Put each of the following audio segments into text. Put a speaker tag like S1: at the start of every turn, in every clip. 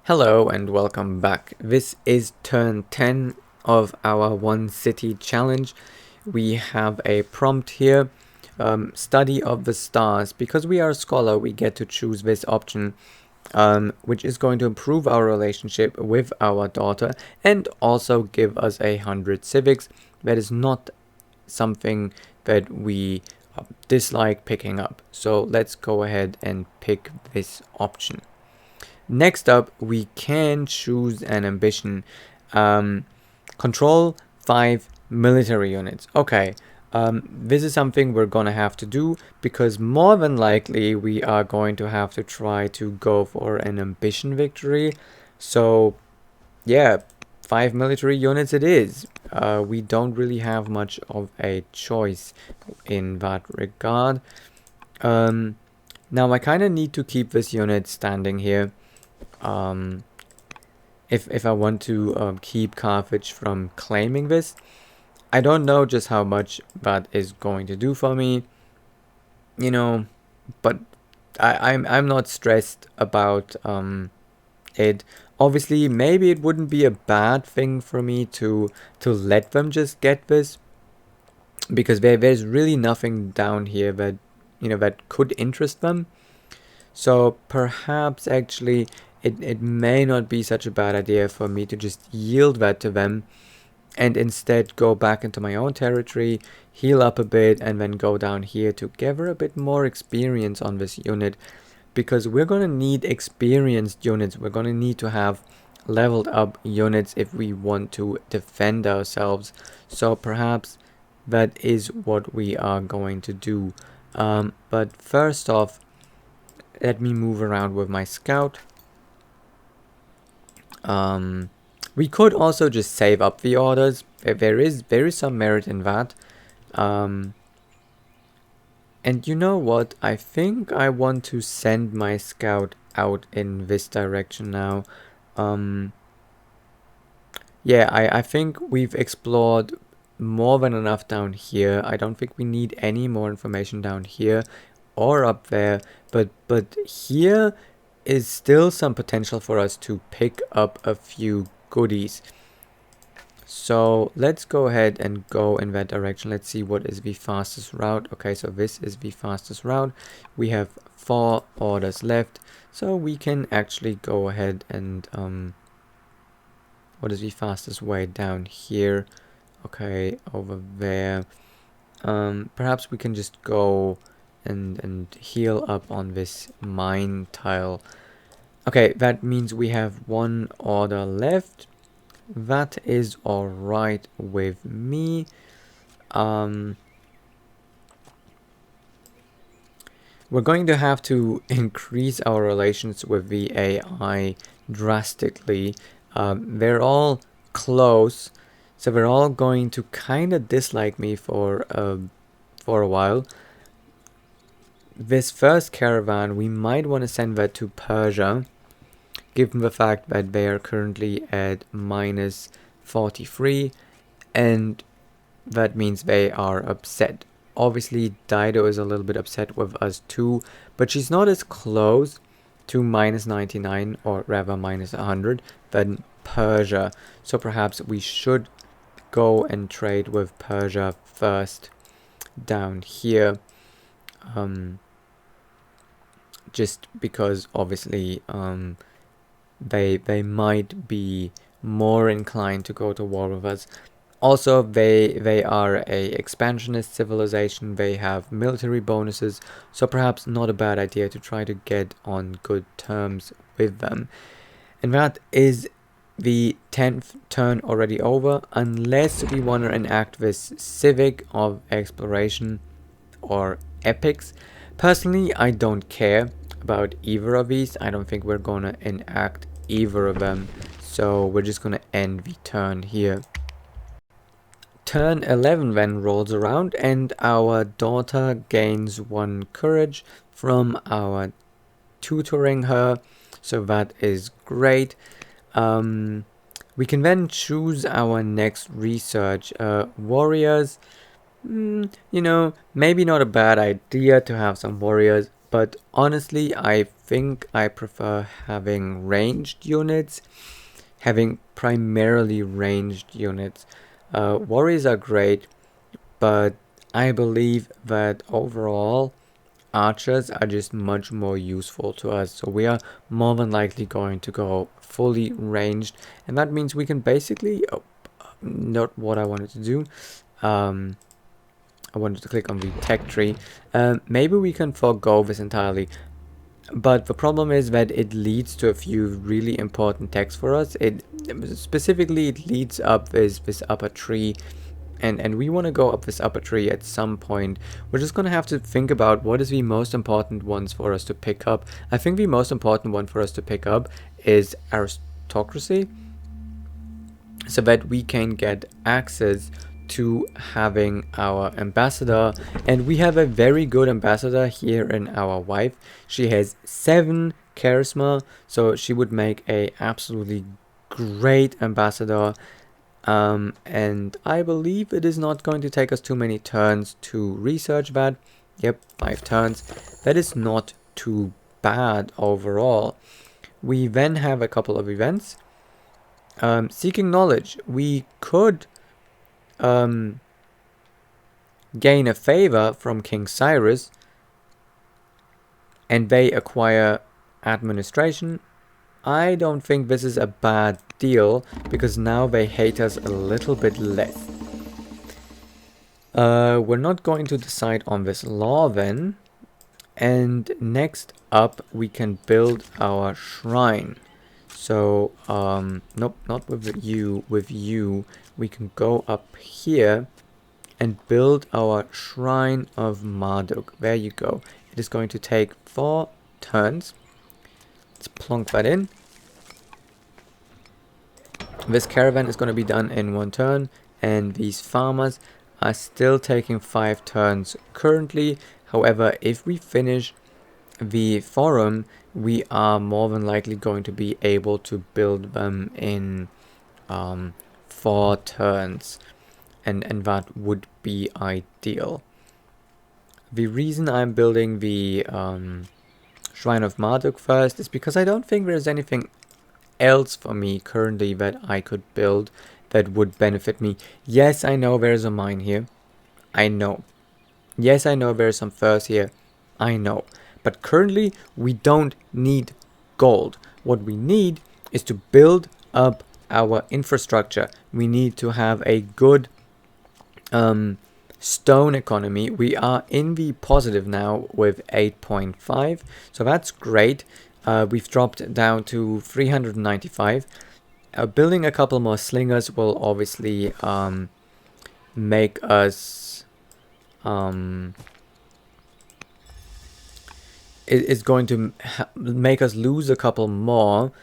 S1: Hello and welcome back. This is turn 10 of our one city challenge. We have a prompt here, study of the stars. Because we are a scholar, we get to choose this option, which is going to improve our relationship with our daughter and also give us 100 civics. That is not something that we dislike picking up. So let's go ahead and pick this option. Next up, we can choose an ambition. Control 5 military units. Okay, this is something we're gonna have to do because more than likely we are going to have to try to go for an ambition victory. So, yeah, 5 military units it is. We don't really have much of a choice in that regard. Now I kind of need to keep this unit standing here. If I want to keep Carthage from claiming this. I don't know just how much that is going to do for me, but I'm not stressed about it. Obviously, maybe it wouldn't be a bad thing for me to let them just get this, because there's really nothing down here that that could interest them. So perhaps actually it may not be such a bad idea for me to just yield that to them and instead go back into my own territory, heal up a bit, and then go down here to gather a bit more experience on this unit, because we're going to need experienced units. We're going to need to have leveled up units if we want to defend ourselves. So perhaps that is what we are going to do. But first off, let me move around with my scout. We could also just save up the orders. There is some merit in that. And you know what? I think I want to send my scout out in this direction now. Yeah, I think we've explored more than enough down here. I don't think we need any more information down here or up there, but here is still some potential for us to pick up a few goodies. So let's go ahead and go in that direction. Let's see what is the fastest route. Okay, so this is the fastest route. We have 4 orders left, so we can actually go ahead and what is the fastest way down here? Okay, over there. Perhaps we can just go and heal up on this mine tile. Okay, that means we have 1 order left. That is alright with me. We're going to have to increase our relations with the AI drastically. They're all close, so they're all going to kind of dislike me for a while. This first caravan, we might want to send that to Persia, given the fact that they are currently at -43, and that means they are upset. Obviously, Dido is a little bit upset with us too, but she's not as close to -99, or rather -100, than Persia. So perhaps we should go and trade with Persia first down here. Just because obviously they might be more inclined to go to war with us. Also, they are a expansionist civilization. They have military bonuses, so perhaps not a bad idea to try to get on good terms with them. And that is the 10th turn already over, unless we want to enact this civic of exploration or epics. Personally, I don't care about either of these. I don't think we're gonna enact either of them, so we're just gonna end the turn here. Turn 11 then rolls around, and our daughter gains 1 courage from our tutoring her, so that is great. We can then choose our next research. Warriors, maybe not a bad idea to have some warriors. but honestly, I think I prefer having ranged units, having primarily ranged units. Warriors are great, but I believe that overall archers are just much more useful to us. So we are more than likely going to go fully ranged, and that means we can basically, not what I wanted to do. I wanted to click on the tech tree. Maybe we can forego this entirely. But the problem is that it leads to a few really important techs for us. It specifically it leads up this upper tree, and we want to go up this upper tree at some point. We're just gonna have to think about what is the most important ones for us to pick up. I think the most important one for us to pick up is aristocracy, so that we can get access to having our ambassador, and we have a very good ambassador here in our wife. She has 7 charisma, so she would make a absolutely great ambassador. And I believe it is not going to take us too many turns to research that. Yep, 5 turns. That is not too bad overall. We then have a couple of events. Seeking knowledge. We could gain a favor from King Cyrus, and they acquire administration. I don't think this is a bad deal, because now they hate us a little bit less. We're not going to decide on this law then. And next up, we can build our shrine. So, nope, not with you. With you, we can go up here and build our Shrine of Marduk. There you go. It is going to take 4 turns. Let's plonk that in. This caravan is going to be done in 1 turn, and these farmers are still taking 5 turns currently. However, if we finish the forum, we are more than likely going to be able to build them in 4 turns, and that would be ideal. The reason I'm building the Shrine of Marduk first is because I don't think there's anything else for me currently that I could build that would benefit me. Yes, I know there's a mine here. I know. Yes, I know there's some furs here. I know. But currently, we don't need gold. What we need is to build up our infrastructure. We need to have a good stone economy. We are in the positive now with 8.5. So that's great. We've dropped down to 395. Building a couple more slingers will obviously make us... is going to make us lose a couple more.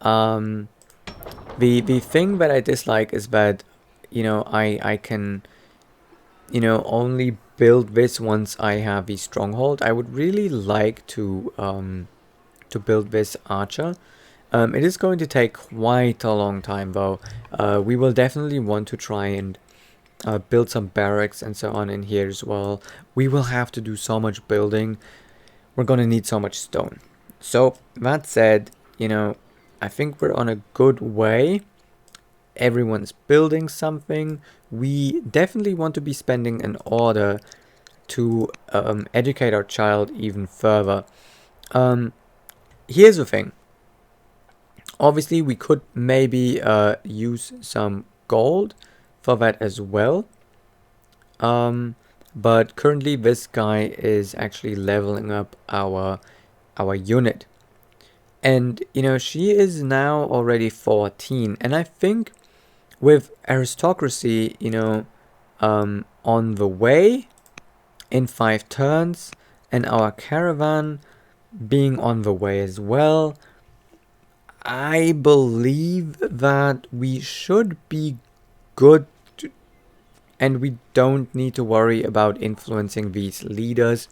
S1: The thing that I dislike is that, you know, I can, you know, only build this once I have the stronghold. I would really like to build this archer. It is going to take quite a long time though. We will definitely want to try and build some barracks and so on in here as well. We will have to do so much building. We're going to need so much stone. So that said, you know, I think we're on a good way. Everyone's building something. We definitely want to be spending an order to educate our child even further. Here's the thing. Obviously, we could maybe use some gold for that as well. But currently this guy is actually leveling up our unit. And, you know, she is now already 14. And I think with aristocracy, you know, on the way in 5 turns, and our caravan being on the way as well, I believe that we should be good, and we don't need to worry about influencing these leaders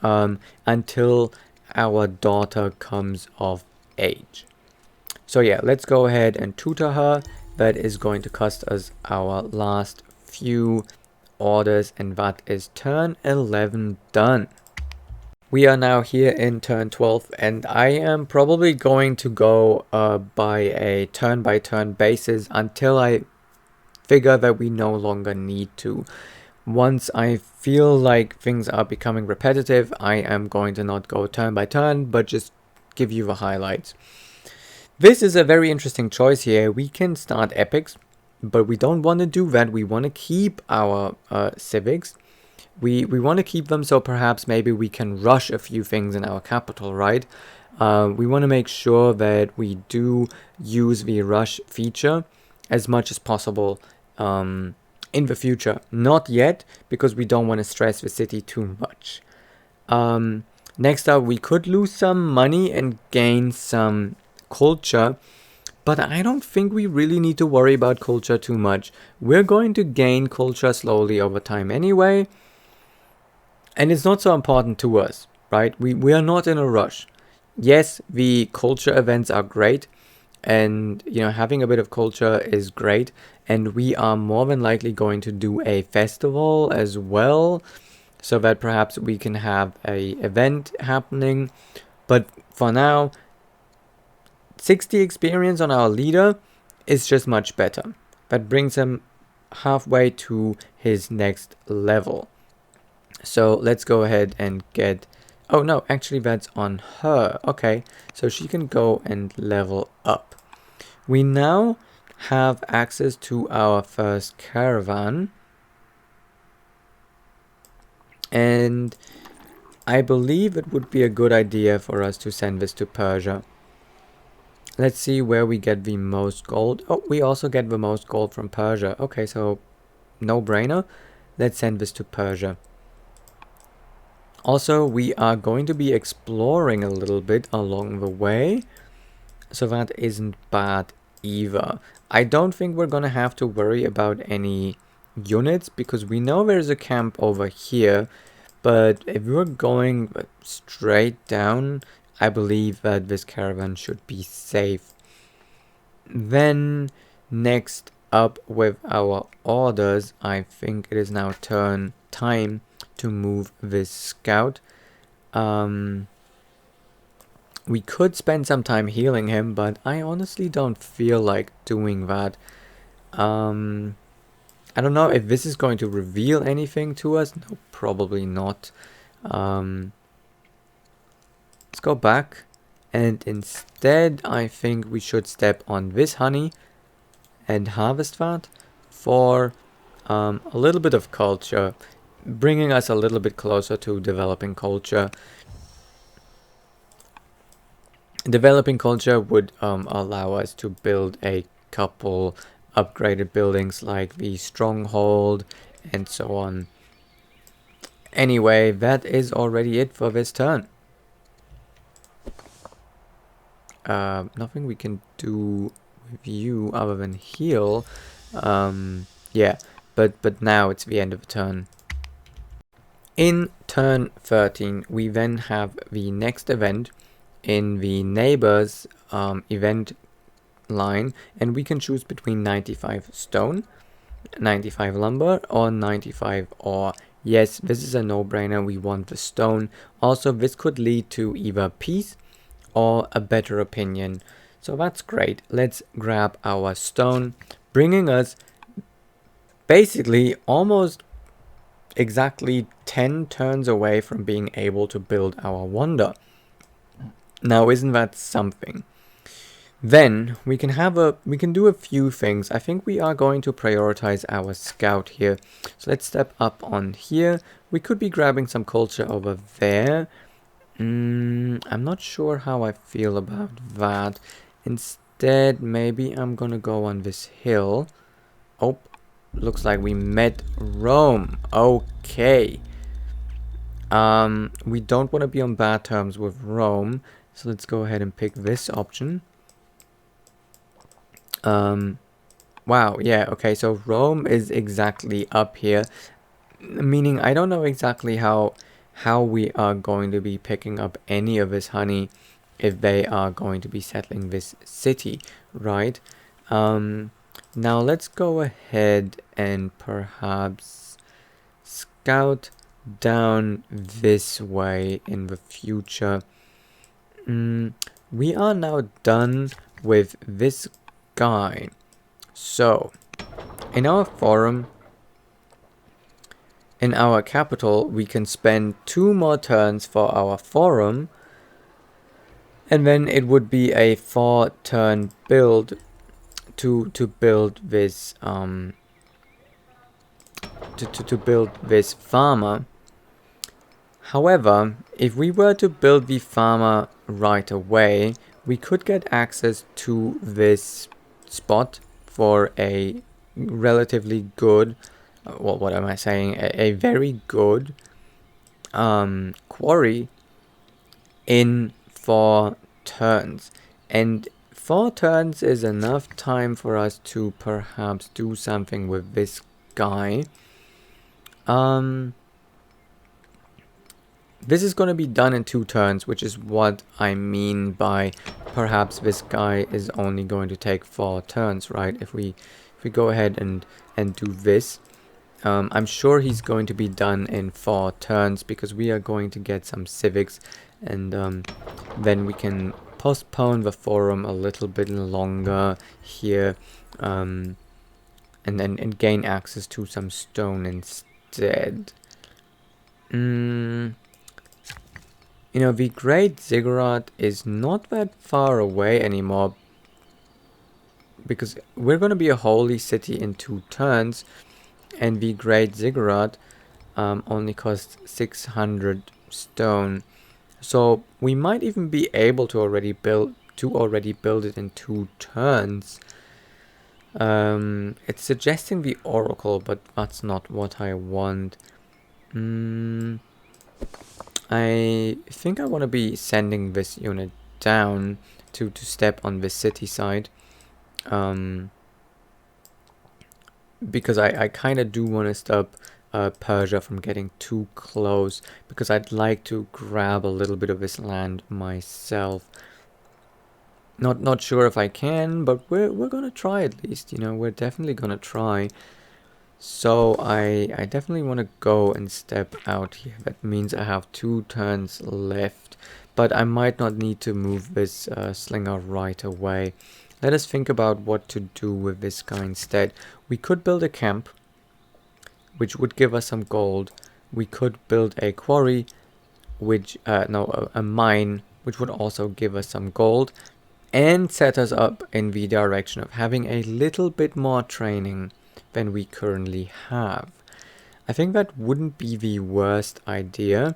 S1: until our daughter comes of age. So yeah, let's go ahead and tutor her. That is going to cost us our last few orders, and that is turn 11 done. We are now here in turn 12, and I am probably going to go by a turn-by-turn basis until I figure that we no longer need to. Once I feel like things are becoming repetitive, I am going to not go turn by turn, but just give you the highlights. This is a very interesting choice here. We can start epics, but we don't want to do that. We want to keep our civics. We want to keep them, so perhaps maybe we can rush a few things in our capital, right? We want to make sure that we do use the rush feature as much as possible in the future. Not yet, because we don't want to stress the city too much. Next up, we could lose some money and gain some culture, but I don't think we really need to worry about culture too much. We're going to gain culture slowly over time anyway. And it's not so important to us, right? We are not in a rush. Yes, the culture events are great, and having a bit of culture is great, and we are more than likely going to do a festival as well, so that perhaps we can have a event happening. But for now, 60 experience on our leader is just much better. That brings him halfway to his next level. So let's go ahead and get... Oh no, actually that's on her. Okay, so she can go and level up. We now have access to our first caravan. And I believe it would be a good idea for us to send this to Persia. Let's see where we get the most gold. Oh, we also get the most gold from Persia. Okay, so no brainer. Let's send this to Persia. Also, we are going to be exploring a little bit along the way, so that isn't bad either. I don't think we're gonna have to worry about any units, because we know there's a camp over here, but if we're going straight down, I believe that this caravan should be safe. Then, next up with our orders, I think it is now time to move this scout. We could spend some time healing him, but I honestly don't feel like doing that. I don't know if this is going to reveal anything to us. No, probably not. Let's go back, and instead I think we should step on this honey and harvest that for a little bit of culture, bringing us a little bit closer to developing culture. Developing culture would allow us to build a couple upgraded buildings like the stronghold and so on. Anyway, that is already it for this turn. Nothing we can do with you other than heal. Yeah, but now it's the end of the turn. In turn 13, we then have the next event in the neighbors event line, and we can choose between 95 stone, 95 lumber, or 95 ore. Yes, this is a no-brainer. We want the stone. Also, this could lead to either peace or a better opinion, so that's great. Let's grab our stone, bringing us basically almost exactly 10 turns away from being able to build our wonder. Now, isn't that something? Then we can do a few things. I think we are going to prioritize our scout here. So let's step up on here. We could be grabbing some culture over there. I'm not sure how I feel about that. Instead, maybe I'm gonna go on this hill. Oh, looks like we met Rome. Okay. We don't want to be on bad terms with Rome, so let's go ahead and pick this option. Wow, yeah, okay, so Rome is exactly up here, meaning I don't know exactly how we are going to be picking up any of this honey if they are going to be settling this city, right? Now let's go ahead and perhaps scout down this way in the future. We are now done with this guy. So, in our forum, in our capital, we can spend 2 more turns for our forum, and then it would be a 4-turn build to build this to build this farmer. However, if we were to build the farmer right away, we could get access to this spot for a relatively good, what am I saying, a very good quarry in 4 turns. And 4 turns is enough time for us to perhaps do something with this guy. This is going to be done in 2 turns, which is what I mean by perhaps this guy is only going to take 4 turns, right? If we go ahead and do this, I'm sure he's going to be done in 4 turns because we are going to get some civics, and then we can postpone the forum a little bit longer here, and gain access to some stone instead. You know, the Great Ziggurat is not that far away anymore, because we're going to be a holy city in 2 turns, and the Great Ziggurat only costs 600 stone. So we might even be able to already build it in 2 turns. It's suggesting the Oracle, but that's not what I want. I think I want to be sending this unit down to step on this city side, because I kind of do want to stop Persia from getting too close, because I'd like to grab a little bit of this land myself. Not sure if I can, but we're gonna try at least. You know, we're definitely gonna try. So I definitely want to go and step out here. That means I have 2 turns left, but I might not need to move this slinger right away. Let us think about what to do with this guy instead. We could build a camp, which would give us some gold. We could build a quarry, which a mine, which would also give us some gold, and set us up in the direction of having a little bit more training than we currently have. I think that wouldn't be the worst idea.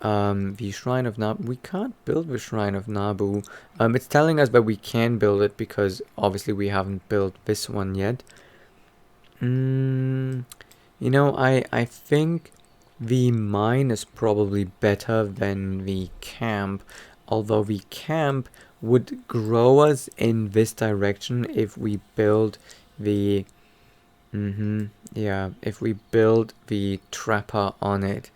S1: The Shrine of Nabu, we can't build the Shrine of Nabu. It's telling us that we can build it because obviously we haven't built this one yet. You know, I think the mine is probably better than the camp, although the camp would grow us in this direction if we build the if we build the trapper on it.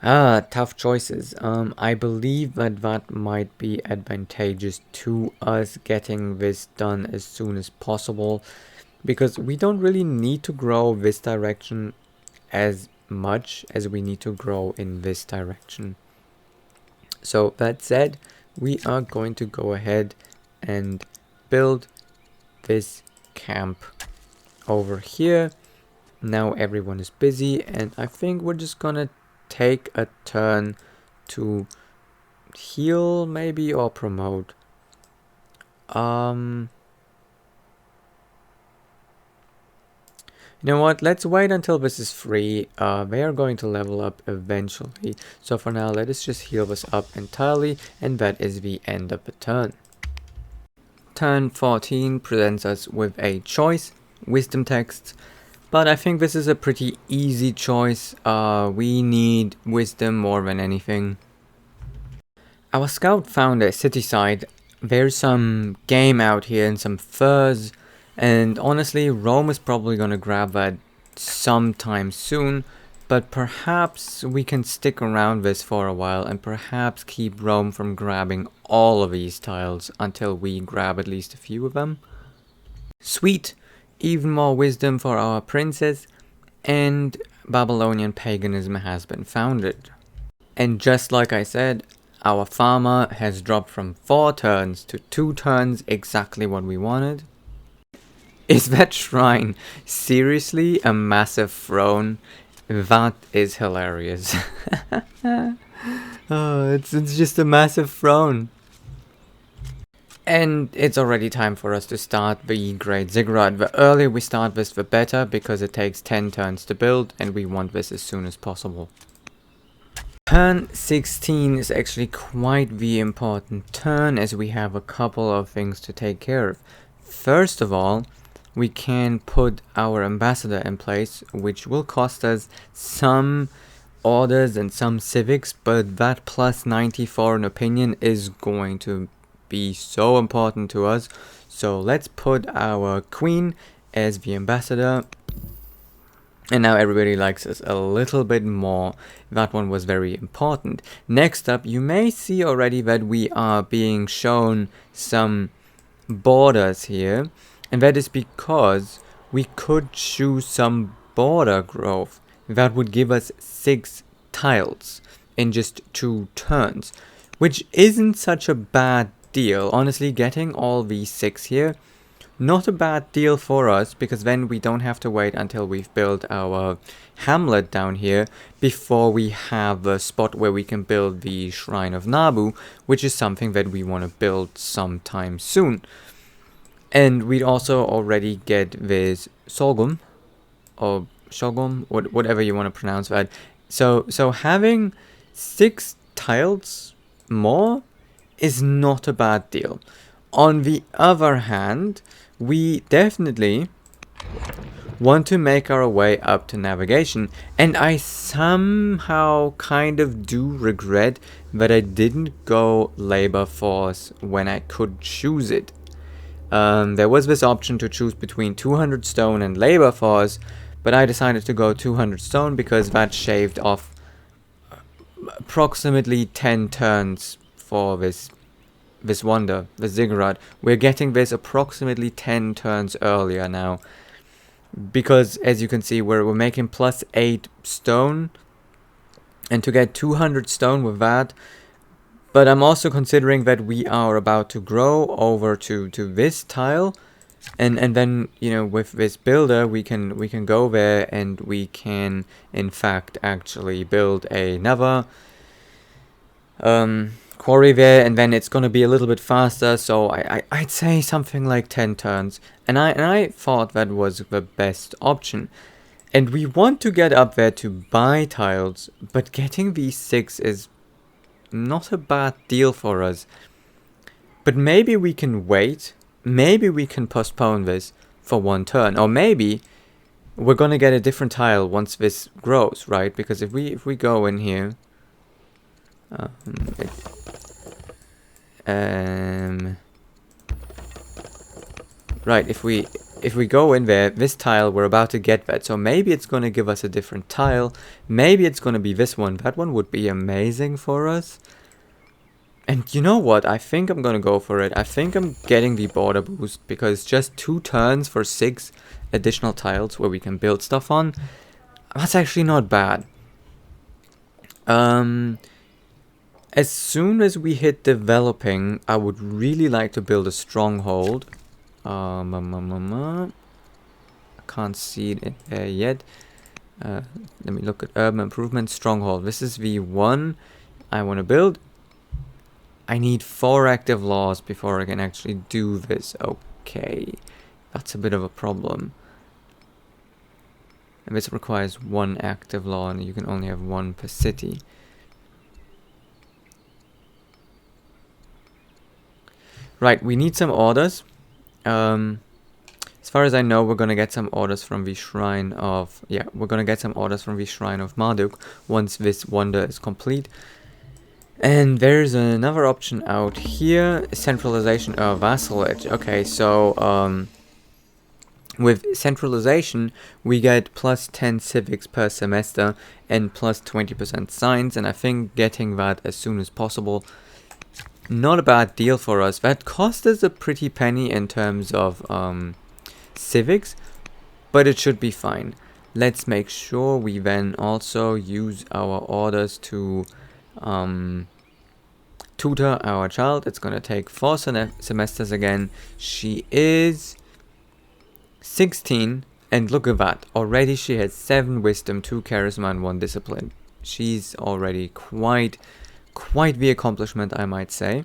S1: Tough choices. I believe that might be advantageous to us getting this done as soon as possible, because we don't really need to grow this direction as much as we need to grow in this direction. So that said, we are going to go ahead and build this camp over here. Now everyone is busy, and I think we're just gonna take a turn to heal maybe, or promote. You know what, let's wait until this is free. They are going to level up eventually, so for now let us just heal this up entirely, and that is the end of the turn. Turn 14 presents us with a choice, wisdom texts, but I think this is a pretty easy choice. We need wisdom more than anything. Our scout found a city side. There's some game out here and some furs, and honestly Rome is probably gonna grab that sometime soon, but perhaps we can stick around this for a while and perhaps keep Rome from grabbing all of these tiles until we grab at least a few of them. Sweet! Even more wisdom for our princess, and Babylonian paganism has been founded. And just like I said, our farmer has dropped from 4 turns to 2 turns, exactly what we wanted. Is that shrine seriously a massive throne? That is hilarious. Oh, it's just a massive throne. And it's already time for us to start the Great Ziggurat. The earlier we start this, the better, because it takes 10 turns to build, and we want this as soon as possible. Turn 16 is actually quite the important turn, as we have a couple of things to take care of. First of all, we can put our ambassador in place, which will cost us some orders and some civics, but that plus 90 foreign opinion is going to be so important to us. So let's put our queen as the ambassador, and now everybody likes us a little bit more. That one was very important. Next up, you may see already that we are being shown some borders here, and that is because we could choose some border growth that would give us 6 tiles in just 2 turns, which isn't such a bad deal. Honestly, getting all these 6 here, not a bad deal for us, because then we don't have to wait until we've built our hamlet down here before we have a spot where we can build the Shrine of Nabu, which is something that we want to build sometime soon. And we'd also already get this sorghum, or shogum, whatever you want to pronounce that. So having 6 tiles more is not a bad deal. On the other hand, we definitely want to make our way up to navigation, and I somehow kind of do regret that I didn't go labor force when I could choose it. There was this option to choose between 200 stone and labor force, but I decided to go 200 stone because that shaved off approximately 10 turns for this wonder, the ziggurat. We're getting this approximately 10 turns earlier now, because as you can see, we're making plus 8 stone, and to get 200 stone with that. But I'm also considering that we are about to grow over to this tile, and then, you know, with this builder we can go there and we can in fact actually build another quarry there, and then it's gonna be a little bit faster. So I'd say something like 10 turns, and I thought that was the best option. And we want to get up there to buy tiles, but getting these 6 is not a bad deal for us. But maybe we can wait, maybe we can postpone this for 1 turn, or maybe we're gonna get a different tile once this grows, right? Because if we go in here, right, if we go in there, this tile, we're about to get that, so maybe it's going to give us a different tile. Maybe it's going to be this one. That one would be amazing for us. And you know what? I think I'm going to go for it. I think I'm getting the border boost, because just 2 turns for 6 additional tiles where we can build stuff on, that's actually not bad. As soon as we hit developing, I would really like to build a stronghold. I can't see it in there yet. Let me look at urban improvement stronghold. This is the one I want to build. I need 4 active laws before I can actually do this. Okay, that's a bit of a problem. And this requires 1 active law, and you can only have 1 per city. Right, we need some orders. As far as I know, we're gonna get some orders from the Shrine of... Yeah, we're gonna get some orders from the Shrine of Marduk once this wonder is complete. And there's another option out here, centralization of vassalage. Okay, so with centralization, we get plus 10 civics per semester and plus 20% science, and I think getting that as soon as possible, not a bad deal for us. That cost us a pretty penny in terms of civics, but it should be fine. let's make sure we then also use our orders to tutor our child. It's gonna take 4 semesters again. She is 16, and look at that. Already she has 7 wisdom, 2 charisma, and 1 discipline. She's already quite the accomplishment, I might say.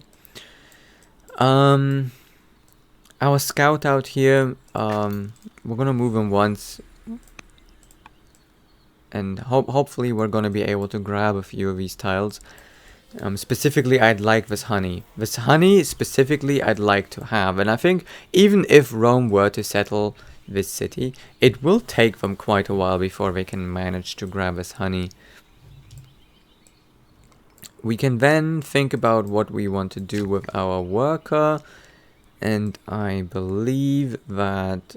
S1: Our scout out here, we're gonna move him once, and hopefully we're gonna be able to grab a few of these tiles. Specifically, I'd like this honey. This honey, specifically, I'd like to have. And I think even if Rome were to settle this city, it will take them quite a while before they can manage to grab this honey. We can then think about what we want to do with our worker. And I believe that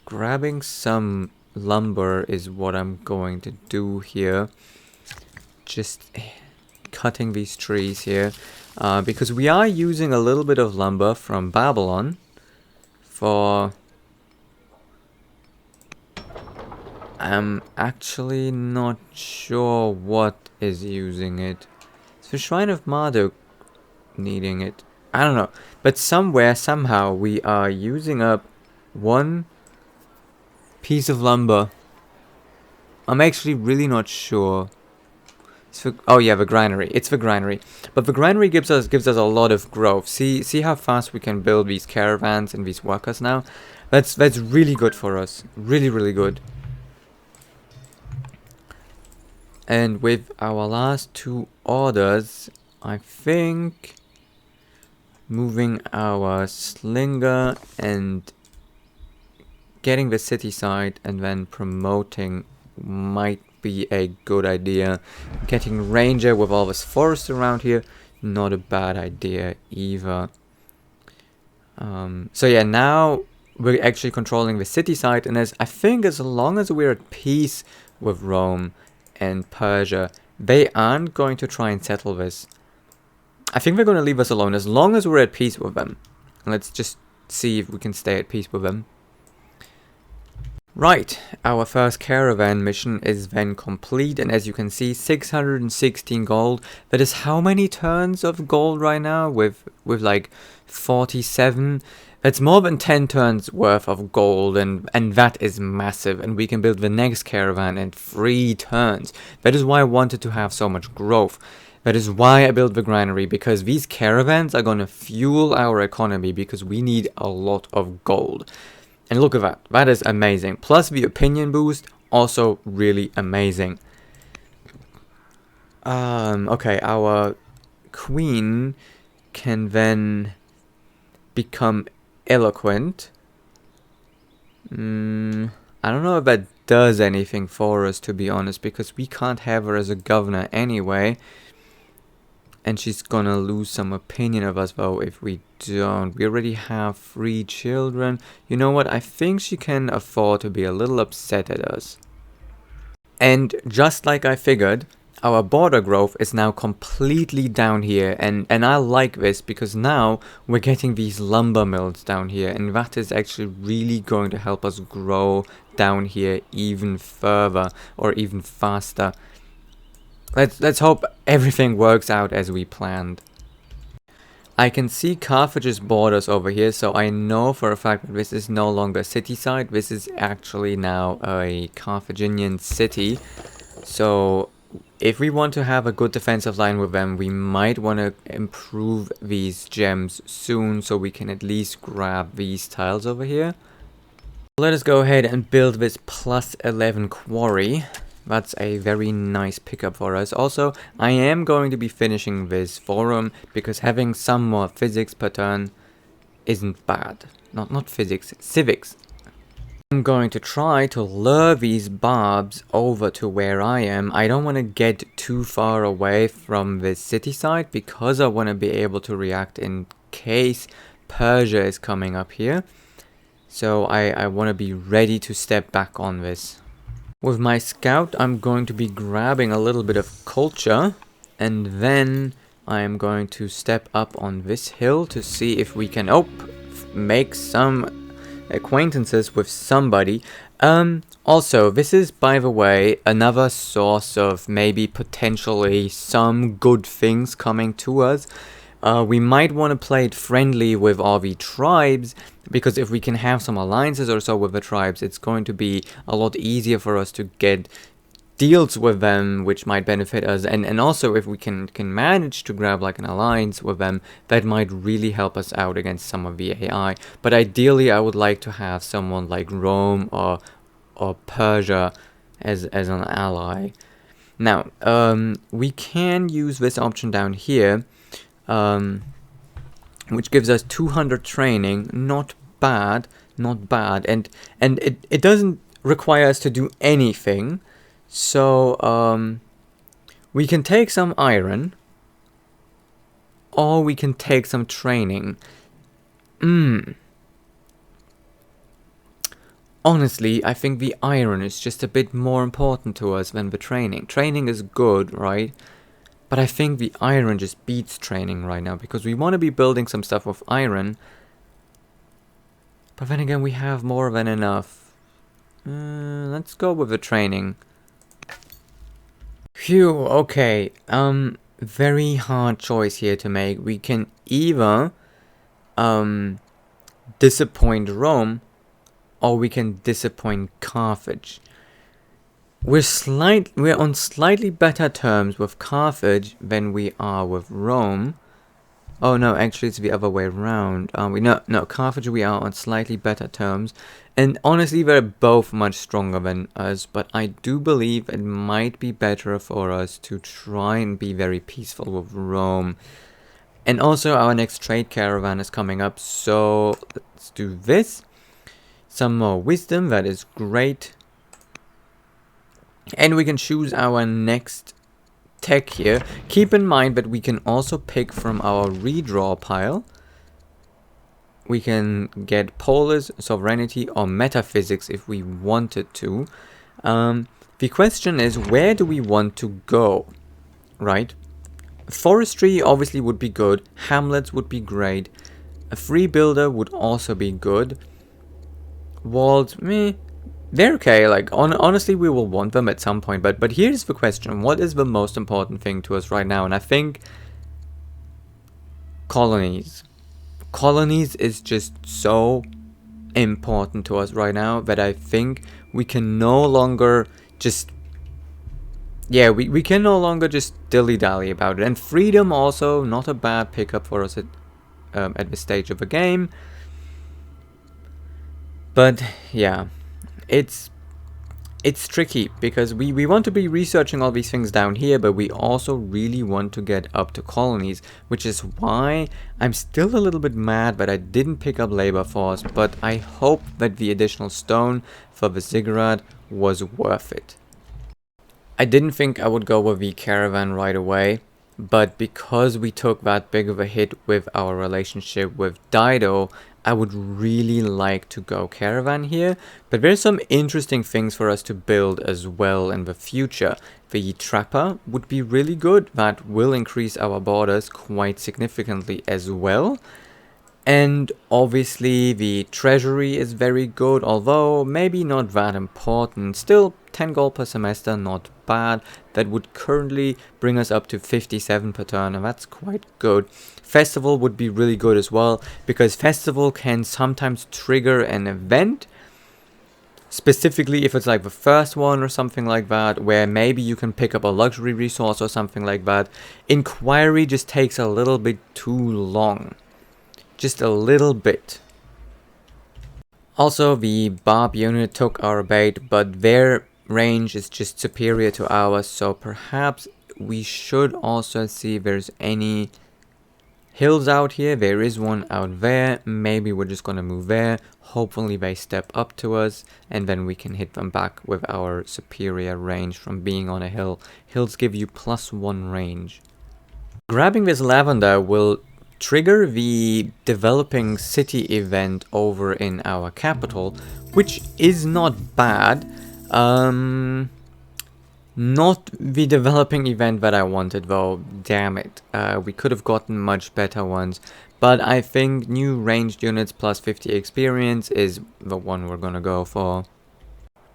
S1: grabbing some lumber is what I'm going to do here. Just cutting these trees here, because we are using a little bit of lumber from Babylon for... I'm actually not sure what is using it. Is the Shrine of Marduk needing it? I don't know, but somehow we are using up 1 piece of lumber. I'm actually really not sure. Oh yeah, the granary. It's the granary. But the granary gives us a lot of growth. See how fast we can build these caravans and these workers now? That's really good for us. Really good. And with our last 2 orders, I think moving our slinger and getting the city side and then promoting might be a good idea. Getting ranger with all this forest around here, not a bad idea either. So yeah, now we're actually controlling the city side, and I think as long as we're at peace with Rome and Persia, they aren't going to try and settle this. I think they're going to leave us alone as long as we're at peace with them. Let's just see if we can stay at peace with them. Right, our first caravan mission is then complete, and as you can see, 616 gold. That is how many turns of gold right now? With like 47. That's more than 10 turns worth of gold, and that is massive. And we can build the next caravan in 3 turns. That is why I wanted to have so much growth. That is why I built the granary, because these caravans are going to fuel our economy, because we need a lot of gold. And look at that. That is amazing. Plus the opinion boost, also really amazing. Okay, our queen can then become eloquent. I don't know if that does anything for us, to be honest, because we can't have her as a governor anyway. And she's gonna lose some opinion of us, though, if we don't. We already have 3 children. You know what? I think she can afford to be a little upset at us. And just like I figured, our border growth is now completely down here. And I like this, because now we're getting these lumber mills down here. And that is actually really going to help us grow down here even further, or even faster. Let's hope everything works out as we planned. I can see Carthage's borders over here, so I know for a fact that this is no longer a city side. This is actually now a Carthaginian city. So if we want to have a good defensive line with them, we might want to improve these gems soon, so we can at least grab these tiles over here. Let us go ahead and build this plus 11 quarry. That's a very nice pickup for us. Also, I am going to be finishing this forum, because having some more physics per turn isn't bad. Not physics, civics. I'm going to try to lure these barbs over to where I am. I don't want to get too far away from this city side, because I want to be able to react in case Persia is coming up here. So I want to be ready to step back on this. With my scout, I'm going to be grabbing a little bit of culture, and then I am going to step up on this hill to see if we can make some acquaintances with somebody. Also, this is, by the way, another source of maybe potentially some good things coming to us. We might want to play it friendly with all the tribes, because if we can have some alliances or so with the tribes, it's going to be a lot easier for us to get deals with them, which might benefit us. And also, if we can manage to grab like an alliance with them, that might really help us out against some of the AI. But ideally, I would like to have someone like Rome or Persia as an ally. Now, we can use this option down here, which gives us 200 training. Not bad, not bad. And it doesn't require us to do anything. So, we can take some iron, or we can take some training. Honestly, I think the iron is just a bit more important to us than the training. Training is good, right? But I think the iron just beats training right now, because we want to be building some stuff with iron. But then again, we have more than enough. Let's go with the training. Phew, okay. Very hard choice here to make. We can either disappoint Rome, or we can disappoint Carthage. We're on slightly better terms with Carthage than we are with Rome. Oh no, actually it's the other way around. No, Carthage we are on slightly better terms. And honestly, they're both much stronger than us, but I do believe it might be better for us to try and be very peaceful with Rome. And also our next trade caravan is coming up, so let's do this. Some more wisdom, that is great. And we can choose our next tech here. Keep in mind that we can also pick from our redraw pile. We can get polis, sovereignty, or metaphysics if we wanted to. The question is, where do we want to go, right? Forestry obviously would be good. Hamlets would be great. A free builder would also be good. Walls, meh. They're okay, like, honestly, we will want them at some point, but here's the question. What is the most important thing to us right now? And I think colonies. Colonies is just so important to us right now that I think we can no longer just... Yeah, we can no longer just dilly-dally about it. And freedom also, not a bad pickup for us at this stage of the game. But, yeah... It's tricky, because we want to be researching all these things down here, but we also really want to get up to colonies, which is why I'm still a little bit mad that I didn't pick up labor force, but I hope that the additional stone for the ziggurat was worth it. I didn't think I would go with the caravan right away, but because we took that big of a hit with our relationship with Dido, I would really like to go caravan here, but there's some interesting things for us to build as well in the future. The trapper would be really good. That will increase our borders quite significantly as well. And obviously the treasury is very good, although maybe not that important. Still 10 gold per semester, not bad. That would currently bring us up to 57 per turn, and that's quite good. Festival would be really good as well, because festival can sometimes trigger an event, specifically if it's like the first one or something like that, where maybe you can pick up a luxury resource or something like that. Inquiry just takes a little bit too long. Just a little bit. Also, the Barb unit took our bait, but their range is just superior to ours, so perhaps we should also see if there's any hills out here. There is one out there. Maybe we're just gonna move there. Hopefully they step up to us, and then we can hit them back with our superior range from being on a hill. Hills give you +1 range. Grabbing this lavender will trigger the developing city event over in our capital, which is not bad. Not the developing event that I wanted though, damn it. We could have gotten much better ones. But I think new ranged units plus 50 experience is the one we're gonna go for.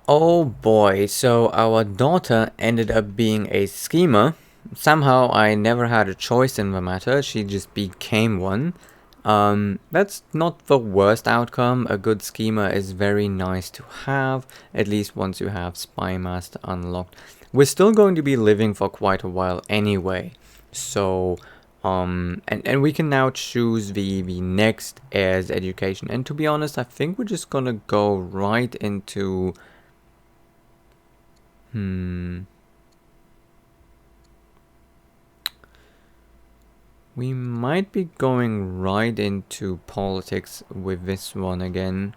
S1: Oh boy, so our daughter ended up being a schemer. Somehow I never had a choice in the matter, she just became one. That's not the worst outcome. A good schemer is very nice to have, at least once you have Spy Master unlocked. We're still going to be living for quite a while anyway, so and we can now choose the next heir's education. And to be honest, I think we're just gonna go right into we might be going right into politics with this one again.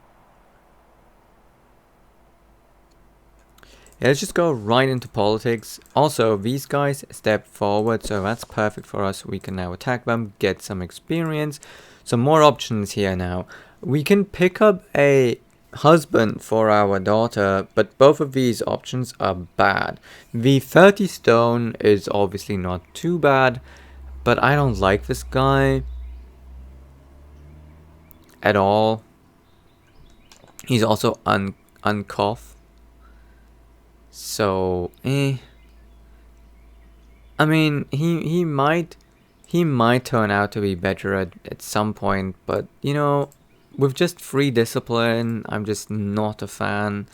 S1: Yeah, let's just go right into politics. Also, these guys step forward, so that's perfect for us. We can now attack them, get some experience. Some more options here now. We can pick up a husband for our daughter, but both of these options are bad. The 30 stone is obviously not too bad, but I don't like this guy at all. He's also uncough. So, I mean, he might turn out to be better at some point, but you know, with just free discipline, I'm just not a fan.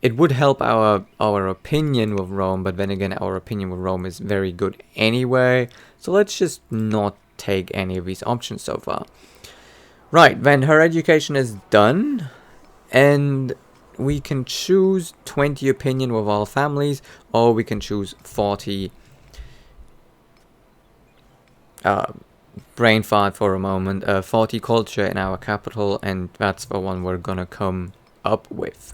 S1: It would help our opinion with Rome, but then again, our opinion with Rome is very good anyway. So let's just not take any of these options so far. Right, then her education is done, and we can choose 20 opinion with all families, or we can choose 40 brain fart for a moment, 40 culture in our capital, and that's the one we're gonna come up with.